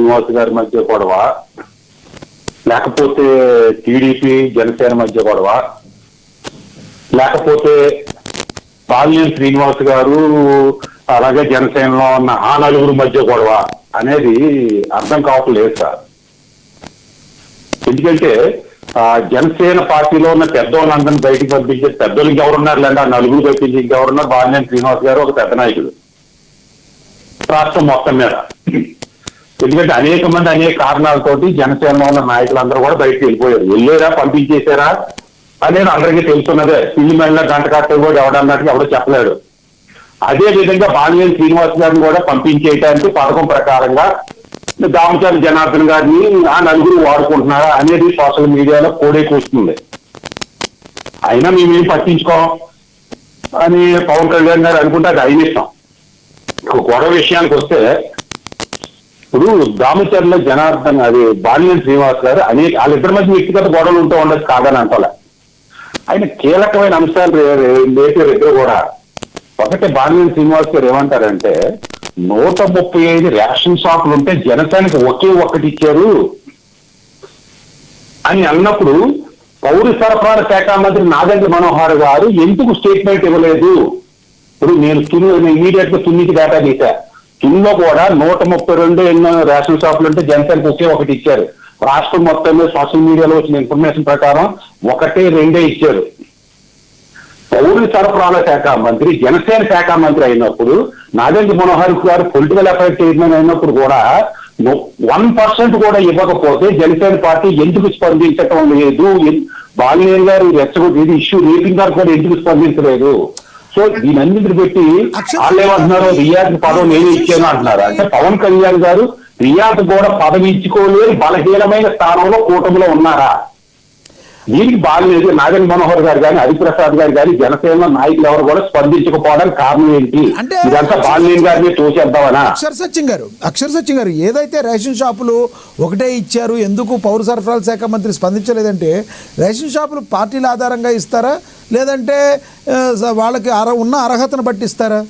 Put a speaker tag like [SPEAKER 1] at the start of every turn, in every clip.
[SPEAKER 1] శ్రీనివాస్ గారి మధ్య గొడవ, లేకపోతే టీడీపీ జనసేన మధ్య గొడవ, లేకపోతే బాలినేని శ్రీనివాస్ గారు అలాగే జనసేనలో ఉన్న ఆ నలుగురు మధ్య గొడవ అనేది అర్థం కావట్లేదు సార్. ఎందుకంటే జనసేన పార్టీలో ఉన్న పెద్దోళ్ళందరినీ బయటకు పంపించే పెద్దోళ్ళకి ఎవరున్నారు లేండి, ఆ నలుగురు పంపించి ఇంకెవరున్నారు, బాలినేని శ్రీనివాస్ గారు ఒక పెద్ద నాయకుడు రాష్ట్రం మొత్తం మీద. ఎందుకంటే అనేక మంది అనేక కారణాలతోటి జనసేనలో ఉన్న నాయకులందరూ కూడా బయటకు వెళ్ళిపోయారు. వెళ్ళారా పంపించేశారా అనేది అందరికీ తెలుస్తున్నదే. పిల్లి మెళ్ళ గంట కట్టే కూడా ఎవడన్నట్టుగా ఎవడో చెప్పలేడు. అదే విధంగా బాలినేని శ్రీనివాస్ గారిని కూడా పంపించేయడానికి పథకం ప్రకారంగా దామచర్ల జనార్దన్ గారిని ఆ నలుగురు వాడుకుంటున్నారా అనేది సోషల్ మీడియాలో కోడే కూస్తుంది. అయినా మేమేం పట్టించుకోం అని పవన్ కళ్యాణ్ గారు అనుకుంటే అది అయిన ఇష్టం. గొడవ విషయానికి వస్తే ఇప్పుడు దామచర్ల జనార్దన్ అది బాలినేని శ్రీనివాస్ గారు వాళ్ళిద్దరి మధ్య వ్యక్తిగత గొడవలు ఉంటూ ఉండొచ్చు కాదని అంటలే. ఆయన కీలకమైన అంశాలు లేపారు ఇద్దరు కూడా. ఒకటి బాలినేని శ్రీనివాస్ గారు ఏమంటారంటే 135 రేషన్ షాపులు ఉంటే జనసేనకి ఒకే ఒక్కటి ఇచ్చారు అని అన్నప్పుడు పౌర సరఫరాల శాఖ మంత్రి నాదెండ్ల మనోహర్ గారు ఎందుకు స్టేట్మెంట్ ఇవ్వలేదు? ఇప్పుడు నేను ఇమీడియట్ గా తున్నికి డేటా తీసా. తుల్లో కూడా 132 ఎన్నో రేషన్ షాపులు ఉంటే జనసేనకి ఒకే ఒకటి ఇచ్చారు. రాష్ట్రం మొత్తం సోషల్ మీడియాలో వచ్చిన ఇన్ఫర్మేషన్ ప్రకారం 1-2 ఇచ్చారు. పౌర సరఫరాల శాఖ మంత్రి జనసేన శాఖ మంత్రి అయినప్పుడు నాదెండ్ల మనోహర్ గారు పొలిటికల్ అఫైర్స్ చైర్మన్ అయినప్పుడు కూడా 1% కూడా ఇవ్వకపోతే జనసేన పార్టీ ఎందుకు స్పందించటం లేదు? బాలినేని గారు ఇది ఇష్యూ రేపింగ్ గారు కూడా ఎందుకు స్పందించలేదు? సో దీనన్నింటిని పెట్టి వాళ్ళు ఏమంటున్నారు, రియాజ్ పదవి నేను ఇచ్చాను అంటున్నారు. అంటే పవన్ కళ్యాణ్ గారు రియాజ్ కూడా పదవి ఇచ్చుకోలేని బలహీనమైన స్థానంలో కూటమిలో ఉన్నారా? దీనికి బాలినేని నాగేంద్ర మనోహర్ గారు కానీ హరిప్రసాద్ గారు కానీ జనసేన నాయకులు ఎవరు కూడా స్పందించకపోవడానికి కారణం ఏంటి? ఇదంతా బాలినేని గారిని తోసేద్దామనా?
[SPEAKER 2] అక్షర సత్యం గారు ఏదైతే రేషన్ షాపులు ఒకటే ఇచ్చారు, ఎందుకు పౌర సరఫరాల శాఖ మంత్రి స్పందించలేదంటే రేషన్ షాపులు పార్టీల ఆధారంగా ఇస్తారా లేదంటే వాళ్ళకి ఉన్న అర్హతను బట్టి ఇస్తారా?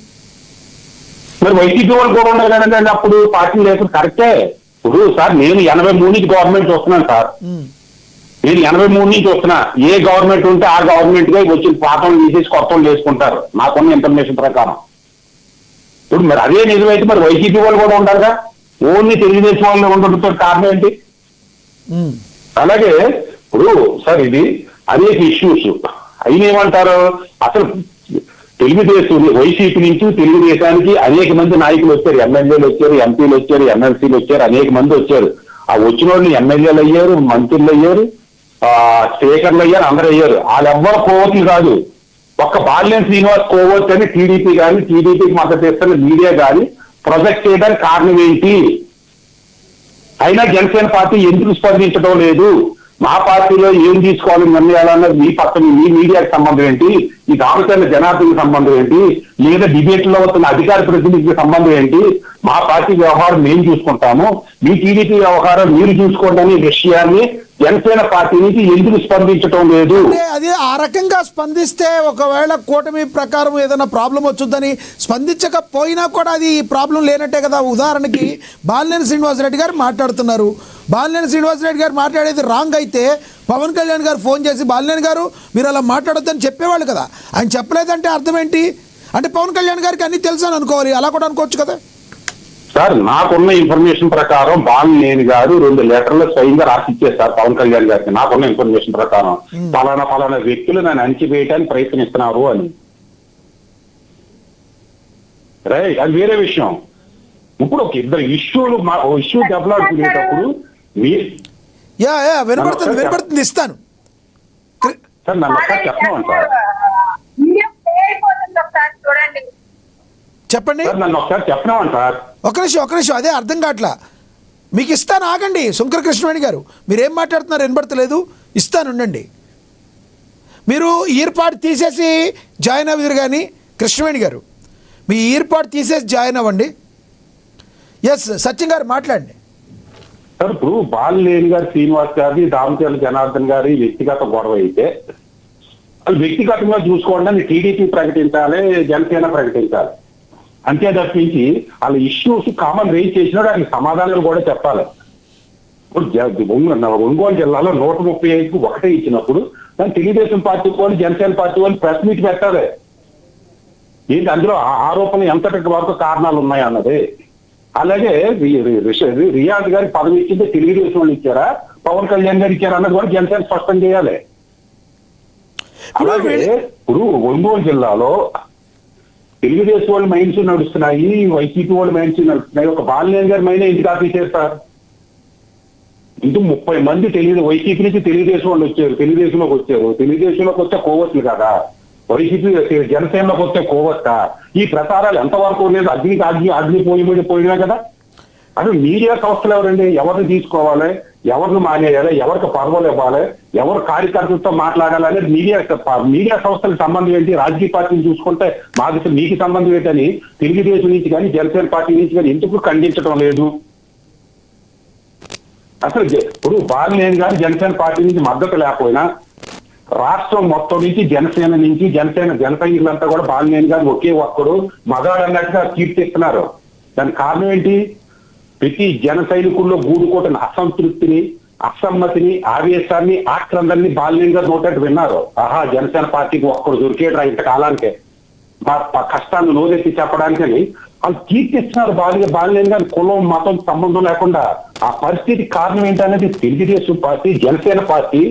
[SPEAKER 1] మరి వైసీపీ వాళ్ళు కూడా ఉండాలి కదండి అప్పుడు పార్టీ లేకుండా. కరెక్టే. ఇప్పుడు సార్ నేను 83 నుంచి గవర్నమెంట్ వస్తున్నాను సార్. నేను 83 నుంచి వస్తున్నా. ఏ గవర్నమెంట్ ఉంటే ఆ గవర్నమెంట్ గా వచ్చిన పాఠం తీసేసి కొత్త వేసుకుంటారు నాకున్న ఇన్ఫర్మేషన్ ప్రకారం. ఇప్పుడు మరి అదే నిజమైతే మరి వైసీపీ వాళ్ళు కూడా ఉంటారుగా. ఓన్లీ తెలుగుదేశం వాళ్ళు ఉండడంతో కారణం ఏంటి? అలాగే ఇప్పుడు సార్ ఇది అనేక ఇష్యూస్ అయిన ఏమంటారు, అసలు తెలుగుదేశం వైసీపీ నుంచి తెలుగుదేశానికి అనేక మంది నాయకులు వచ్చారు, ఎమ్మెల్యేలు వచ్చారు, ఎంపీలు వచ్చారు, ఎమ్మెల్సీలు వచ్చారు, అనేక మంది వచ్చారు. ఆ వచ్చిన వాళ్ళు ఎమ్మెల్యేలు అయ్యారు, మంత్రులు అయ్యారు, స్పీకర్లు అయ్యారు, అందరూ అయ్యారు. వాళ్ళెవ్వరు కోవతులు కాదు. ఒక్క బాలినేని శ్రీనివాస్ కోవత్ అని టీడీపీ కానీ టీడీపీకి మద్దతు ఇస్తున్న మీడియా కానీ ప్రొజెక్ట్ చేయడానికి కారణం ఏంటి? అయినా జనసేన పార్టీ ఎందుకు స్పందించడం లేదు? మా పార్టీలో ఏం తీసుకోవాలి నిర్ణయాలన్నది మీ పక్కన మీ మీడియాకి సంబంధం ఏంటి? ఈ దామచర్ల జనార్దన్కి సంబంధం ఏంటి? లేదా డిబేట్ లో వస్తున్న అధికార ప్రతినిధికి సంబంధం ఏంటి? మా పార్టీ వ్యవహారం మేము చూసుకుంటాము, మీ టీడీపీ వ్యవహారం మీరు చూసుకోండి అనే విషయాన్ని జనసేన పార్టీ నుంచి ఎందుకు స్పందించడం లేదు?
[SPEAKER 2] అది ఆ రకంగా స్పందిస్తే ఒకవేళ కూటమి ప్రకారం ఏదైనా ప్రాబ్లం వచ్చుద్దని స్పందించకపోయినా కూడా అది ప్రాబ్లం లేనట్టే కదా. ఉదాహరణకి బాలినేని శ్రీనివాసరెడ్డి గారు మాట్లాడుతున్నారు. బాలినేని శ్రీనివాసరెడ్డి గారు మాట్లాడేది రాంగ్ అయితే పవన్ కళ్యాణ్ గారు ఫోన్ చేసి బాలినేని గారు మీరు అలా మాట్లాడొద్దని చెప్పేవాళ్ళు కదా. ఆయన చెప్పలేదంటే అర్థం ఏంటి? అంటే పవన్ కళ్యాణ్ గారికి అన్ని తెలుసు అని అనుకోవాలి, అలా కూడా అనుకోవచ్చు కదా.
[SPEAKER 1] సార్ నాకున్న ఇన్ఫర్మేషన్ ప్రకారం బాలినేని గారు 2 లెటర్లు స్వయంగా రాసి ఇచ్చేస్తారు పవన్ కళ్యాణ్ గారికి. నాకున్న ఇన్ఫర్మేషన్ ప్రకారం ఫలానా వ్యక్తులు నన్ను అణిచివేయడానికి ప్రయత్నిస్తున్నారు అని. రైట్, అది వేరే విషయం. ఇప్పుడు ఒక ఇద్దరు ఇష్యూ దెబ్బలాడుకునేటప్పుడు
[SPEAKER 2] వినపడుతుంది ఇస్తాను
[SPEAKER 1] సార్. నన్ను ఒకసారి చెప్పమని సార్,
[SPEAKER 2] చెప్పండి.
[SPEAKER 1] నన్ను ఒకసారి చెప్పమని సార్.
[SPEAKER 2] ఒక నిమిషం అదే అర్థం కావట్లా. మీకు ఇస్తాను, ఆగండి. శంకర కృష్ణవేణి గారు మీరేం మాట్లాడుతున్నారు వినపడతలేదు. ఇస్తాను, ఉండండి. మీరు ఈర్పాటు తీసేసి జాయిన్ అవ్వరు కానీ కృష్ణవేణి గారు మీ ఈర్పాటు తీసేసి జాయిన్ అవ్వండి. ఎస్ సత్యం గారు మాట్లాడండి
[SPEAKER 1] సార్. ఇప్పుడు బాలినేని గారు శ్రీనివాస్ గారి దామచర్ల జనార్దన్ గారి వ్యక్తిగత గొడవ అయితే వాళ్ళు వ్యక్తిగతంగా చూసుకోండి అని టీడీపీ ప్రకటించాలి, జనసేన ప్రకటించాలి. అంతే తప్పించి వాళ్ళ ఇష్యూస్ కామన్ రేజ్ చేసినాడు ఆయన సమాధానాలు కూడా చెప్పాలి. ఒంగోలు జిల్లాలో 135కు ఒకటే ఇచ్చినప్పుడు దాన్ని తెలుగుదేశం పార్టీ వాళ్ళు జనసేన పార్టీ వాళ్ళు ప్రెస్ మీట్ పెట్టాలి. ఏంటి అందులో ఆరోపణ ఎంతటి వరకు కారణాలు ఉన్నాయన్నది. అలాగే రియాజ్ గారికి పదవి ఇచ్చింది తెలుగుదేశం వాళ్ళు ఇచ్చారా, పవన్ కళ్యాణ్ గారు ఇచ్చారా అన్నది కూడా జనసేన స్పష్టం చేయాలి. అలాగే ఇప్పుడు ఒంగోలు జిల్లాలో తెలుగుదేశం వాళ్ళ మైండ్స్ నడుస్తున్నాయి, వైసీపీ వాళ్ళ మైండ్స్ నడుస్తున్నాయి. ఒక బాలినేని గారి మైండ్ ఎందుకు ఆఫీసర్ సార్? ఇందుకు 30 మంది వైసీపీ నుంచి తెలుగుదేశం వాళ్ళు వచ్చారు, తెలుగుదేశంలోకి వచ్చారు. తెలుగుదేశంలోకి వస్తే కోవస్లు కదా, వైసీపీ జనసేనలోకి వస్తే కోవస్తా. ఈ ప్రచారాలు ఎంతవరకు లేదు? అగ్ని పోయినా కదా. అసలు మీడియా సంస్థలు ఎవరండి? ఎవరిని తీసుకోవాలి, ఎవరిని మానేయాలి, ఎవరికి పదవులు ఇవ్వాలి, ఎవరు కార్యకర్తలతో మాట్లాడాలి అనేది మీడియా సంస్థలకు సంబంధం ఏంటి? రాజకీయ పార్టీని చూసుకుంటే మీకు సంబంధం ఏంటని తెలుగుదేశం నుంచి కానీ జనసేన పార్టీ నుంచి కానీ ఎందుకు ఖండించడం లేదు? అసలు ఇప్పుడు బాలినేని గారు జనసేన పార్టీ నుంచి మద్దతు లేకపోయినా రాష్ట్రం మొత్తం నుంచి జన సైనికులంతా కూడా బాలినేని గారు ఒకే ఒక్కడు మగాడు అన్నట్టుగా కీర్తిస్తున్నారు. దానికి కారణం ఏంటి? ప్రతి జన సైనికుల్లో గూడుకోటిన అసంతృప్తిని, అసమ్మతిని, ఆవేశాన్ని, ఆక్రందరిని బాలినేని గారు నోటట్టు విన్నారు. ఆహా, జనసేన పార్టీకి ఒక్కడు దొరికేట్రా ఇంతకాలానికే, మా కష్టాన్ని నోరెత్తి చెప్పడానికని వాళ్ళు కీర్తిస్తున్నారు. బాలినేని గారి కులం మతం సంబంధం లేకుండా. ఆ పరిస్థితి కారణం ఏంటనేది తెలుగుదేశం పార్టీ జనసేన పార్టీ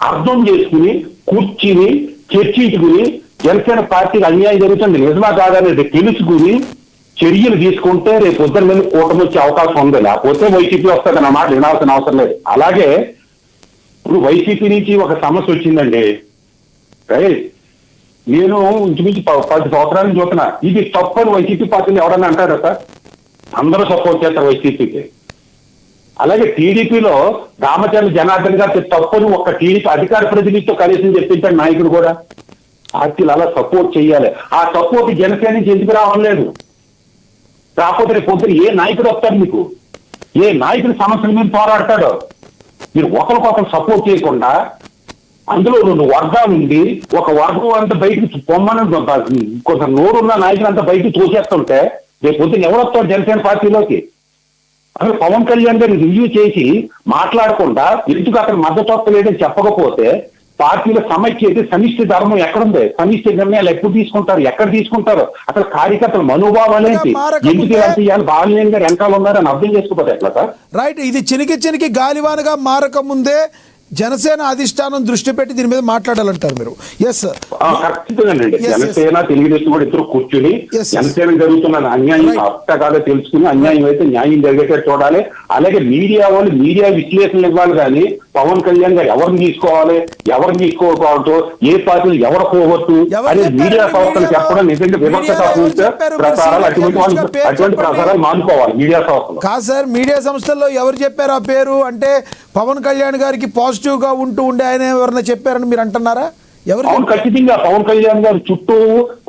[SPEAKER 1] అర్థం చేసుకుని కూర్చుని చర్చించుకుని జనసేన పార్టీకి అన్యాయం జరుగుతుంది నిజమా కాదనేది తెలుసుకుని చర్యలు తీసుకుంటే రేపు పొద్దున మీద కూటమి వచ్చే అవకాశం ఉంది. లేకపోతే వైసీపీ వస్తుంది నా మాట వినాల్సిన అవసరం లేదు. అలాగే ఇప్పుడు వైసీపీ నుంచి ఒక సమస్య వచ్చిందండి. నేను ఇంచుమించు 10 సంవత్సరాల నుంచి చూస్తున్నా. ఇది తప్పు అని వైసీపీ పార్టీని ఎవరన్నా అంటారా సార్? అందరూ సపోర్ట్ చేస్తారు వైసీపీకి. అలాగే టీడీపీలో రామచంద్ర జనార్దన్ గారు తప్పని ఒక టీడీపీ అధికార ప్రతినిధితో కనీసం చెప్పించాడు నాయకుడు కూడా. పార్టీలు అలా సపోర్ట్ చేయాలి. ఆ సపోర్ట్ జనసేన నుంచి ఎందుకు రావట్లేదు? రాకపోతే రేపు పొద్దున ఏ నాయకుడు వస్తాడు మీకు? ఏ నాయకుడి సమస్యల మీద పోరాడతాడు? మీరు ఒకరికొకరు సపోర్ట్ చేయకుండా అందులో 2 వర్గాలు ఉండి ఒక వర్గం అంతా బయటకు పొమ్మని కొంత నోరున్న నాయకులు అంతా బయటకు తోసేస్తుంటే రేపు పొద్దున ఎవరు వస్తాడు జనసేన పార్టీలోకి? అసలు పవన్ కళ్యాణ్ గారిని రివ్యూ చేసి మాట్లాడకుండా ఎందుకు అక్కడ మద్దతు లేదని చెప్పకపోతే పార్టీల సమైక్య అయితే సమిష్టి ధర్మం ఎక్కడుంది? సమిష్టి నిర్ణయాలు ఎప్పుడు తీసుకుంటారు? ఎక్కడ తీసుకుంటారు? అసలు కార్యకర్తల మనోభావాలు ఏంటి? ఎందుకు ఇవాళ బాలినేని గారు వెనకాల ఉన్నారని అర్థం చేసుకోకపోతే ఎట్లా సార్?
[SPEAKER 2] రైట్. ఇది చినికి గాలివానగా మారక ముందే జనసేన అధిష్టానం దృష్టి పెట్టి దీని మీద మాట్లాడాలంటారు మీరు? ఎస్,
[SPEAKER 1] ఖచ్చితంగానండి. జనసేన తెలుగుదేశం కూడా ఇద్దరు కూర్చుని జనసేన జరుగుతున్న అన్యాయం అర్థకాగా తెలుసుకుని అన్యాయం అయితే న్యాయం జరిగేటట్టు చూడాలి. అలాగే మీడియా వాళ్ళు మీడియా విశ్లేషణలు ఇవ్వాలి. కానీ పవన్ కళ్యాణ్ గారు ఎవరిని తీసుకోవాలి, ఎవరిని తీసుకోకూడదు, ఏ పార్టీలు ఎవరు పోవద్దు అనేది మీడియా సంస్థలు చెప్పడం నిజంగా వివక్షత ప్రసారాలు అటువంటి ప్రసారాలు మానుకోవాలి మీడియా సంస్థలు.
[SPEAKER 2] కాదు సార్, మీడియా సంస్థల్లో ఎవరు చెప్పారు ఆ పేరు? అంటే పవన్ కళ్యాణ్ గారికి పాజిటివ్ గా ఉండే ఆయన ఎవరైనా చెప్పారని మీరు అంటున్నారా? ఎవరు?
[SPEAKER 1] ఖచ్చితంగా పవన్ కళ్యాణ్ గారు చుట్టూ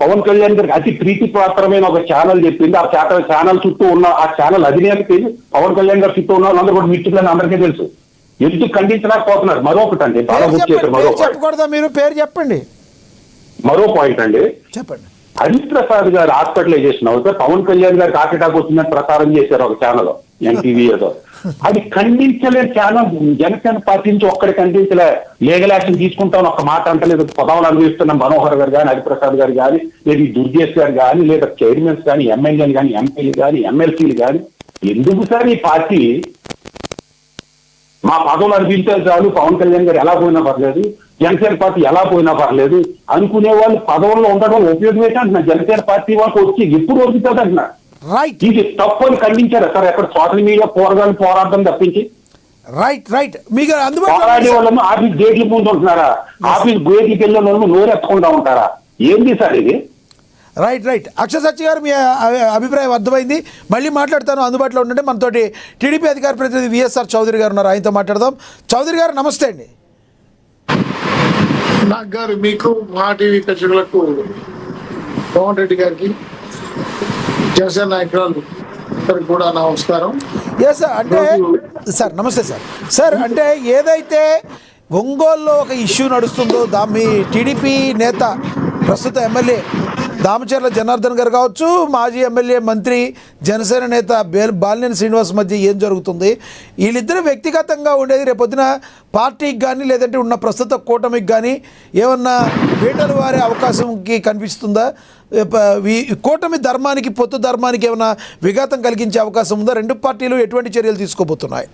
[SPEAKER 1] పవన్ కళ్యాణ్ గారికి అతి ప్రీతిపాత్రమైన ఒక ఛానల్ చెప్పింది. ఆ ఛానల్ చుట్టూ ఉన్న ఆ ఛానల్ అధినేతకి పవన్ కళ్యాణ్ గారు చుట్టూ ఉన్న వాళ్ళందరూ కూడా మిత్రులని అందరికీ తెలుసు. ఎందుకు ఖండించలేకపోతున్నారు? మరొకటి అండి,
[SPEAKER 2] చెప్పకూడదా మీరు? పేరు చెప్పండి.
[SPEAKER 1] మరో పాయింట్ అండి,
[SPEAKER 2] చెప్పండి.
[SPEAKER 1] హరిప్రసాద్ గారు హాస్పిటలైజేషన్ అవుతే పవన్ కళ్యాణ్ గారికి హార్ట్ అటాక్ వచ్చిందని ప్రచారం చేశారు ఒక ఛానల్, ఎన్టీవీ ఏదో. అది ఖండించలేని ఛానల్ జనసేన పార్టీ నుంచి ఒక్కడి ఖండించలే. లీగల్ యాక్షన్ తీసుకుంటామని ఒక మాట అంటలేదు. పదవులు అనుభవిస్తున్న మనోహర్ గారు కానీ, హరిప్రసాద్ గారు కానీ, లేదా దుర్గేష్ గారు కానీ, లేదా చైర్మన్స్ కానీ, ఎమ్మెల్యేలు కానీ, ఎంపీలు కానీ, ఎమ్మెల్సీలు కానీ, ఎందుకు సార్ ఈ పార్టీ మా పదవులు అనిపించే చాలు, పవన్ కళ్యాణ్ గారు ఎలా పోయినా పర్లేదు, జనసేన పార్టీ ఎలా పోయినా పర్లేదు అనుకునే వాళ్ళు పదవుల్లో ఉండడం ఉపయోగం ఏంటంటున్నా. జనసేన పార్టీ వాళ్ళకి వచ్చి ఎప్పుడు వరుగుతుంది అంటున్నా.
[SPEAKER 2] రైట్.
[SPEAKER 1] ఇది తప్పని ఖండించారా సార్? ఎక్కడ సోషల్ మీడియా పోరాటం తప్పించి
[SPEAKER 2] రైట్ మీకు
[SPEAKER 1] పోరాడే వాళ్ళము ఆఫీస్ గేట్ల ముందు ఉంటున్నారా? ఆఫీస్ గేట్లకి వెళ్ళిన వాళ్ళము నోరెత్తకుండా ఉంటారా? ఏంది సార్ ఇది?
[SPEAKER 2] రైట్. అక్షయ్ సత్య గారు, మీ అభిప్రాయం అర్థమైంది. మళ్ళీ మాట్లాడతాను. అందుబాటులో ఉండండి. మనతోటి టీడీపీ అధికార ప్రతినిధి విఎస్ఆర్ చౌదరి గారు ఉన్నారు, ఆయనతో మాట్లాడదాం. చౌదరి గారు నమస్తే అండి.
[SPEAKER 3] నాకు గారు, మీకు, మా టీవీ ప్రేక్షకులకు, పవన్ రెడ్డి గారికి, జనసేన నాయకురాలు అందరికి కూడా నమస్కారం.
[SPEAKER 2] Yes sir. అంటే సార్ నమస్తే సార్. అంటే ఏదైతే ఒంగోలులో ఒక ఇష్యూ నడుస్తుందో మీ టీడీపీ నేత, ప్రస్తుత ఎమ్మెల్యే దామచర్ల జనార్దన్ గారు కావచ్చు, మాజీ ఎమ్మెల్యే మంత్రి జనసేన నేత బాలినేని శ్రీనివాస్ మధ్య ఏం జరుగుతుంది? వీళ్ళిద్దరూ వ్యక్తిగతంగా ఉండేది రేపొద్దున పార్టీకి కానీ లేదంటే ఉన్న ప్రస్తుత కూటమికి కానీ ఏమన్నా వేటలు వారే అవకాశంకి కనిపిస్తుందా? కూటమి ధర్మానికి పొత్తు ధర్మానికి ఏమైనా విఘాతం కలిగించే అవకాశం ఉందా? రెండు పార్టీలు ఎటువంటి చర్యలు తీసుకోబోతున్నాయి?